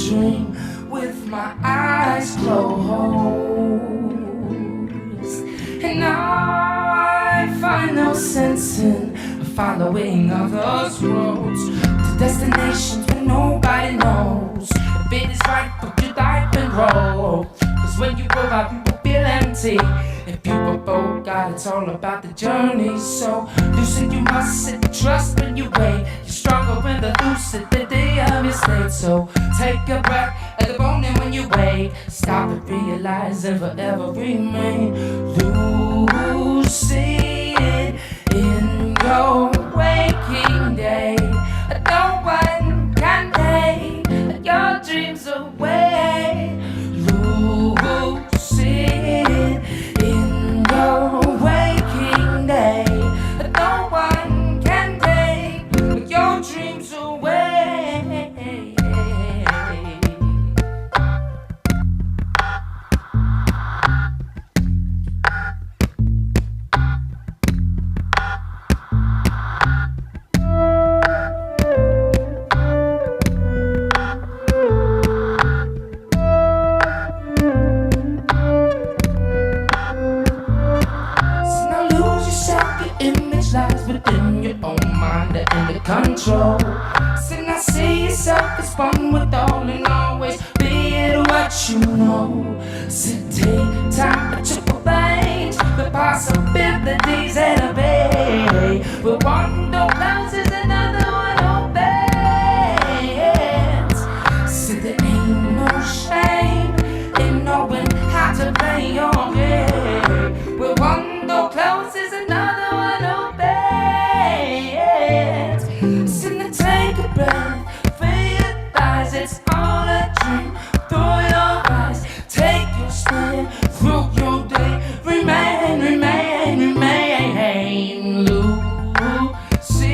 dream with my eyes closed, and I find no sense in following others' roads to destinations where nobody knows if it is right for your life and roll. Cause when you grow up, people feel empty. If you were Folkart, it's all about the journey. So lucid, you must sit and trust when you wait. You're stronger in the lucidity of your state. So take a breath at the moment when you wait. Stop and realize and forever remain lucid in your waking day. No one can take your dreams away. Lucid in your waking day. No one can take your dreams away. Within your own mind and the control. So now see yourself as one with all and always be it what you know. So take time to arrange the possibilities that obey. Where one door closes, another one opens. So there ain't no shame in knowing how to play your game. Where one door closes, another one opens. Take a breath, realize it's all a dream. Through your eyes, take your stand through your day. Remain, remain, remain lucid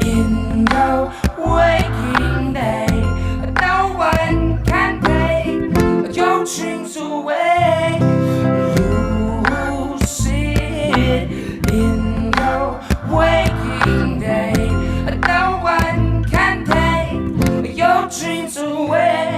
in your waking day. No one can take your dreams away. Lucid in your waking day. No one can take your dreams away.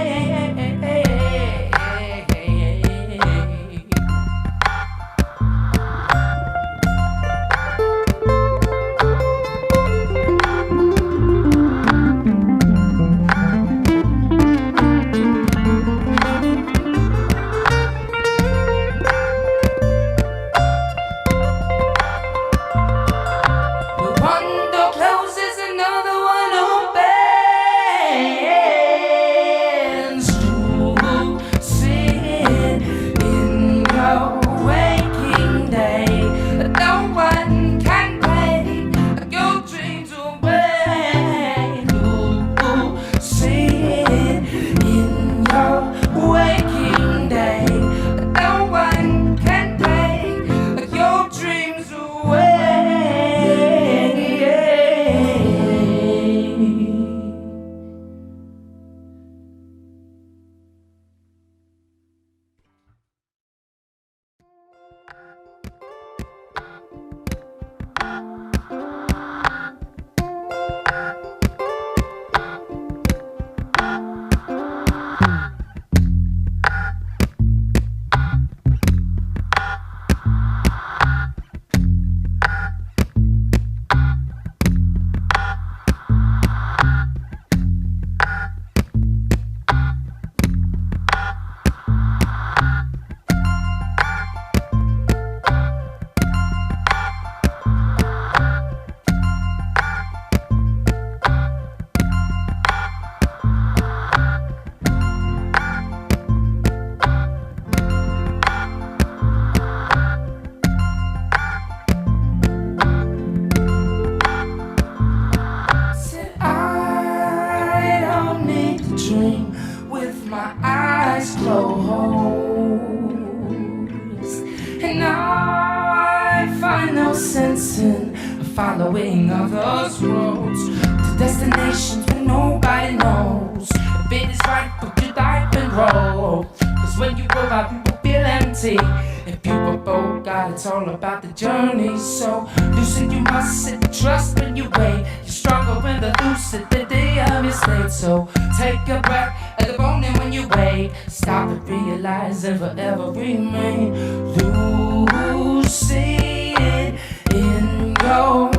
Following others' roads to destinations where nobody knows if it is right for your life and roll. Cause when you grow up, people feel empty. If you were Folkart, it's all about the journey. So lucid, you must sit and trust when you wait. You're stronger in the lucidity of your state. So take a breath at the bone, and when you wake, stop to realize and forever remain lucid in your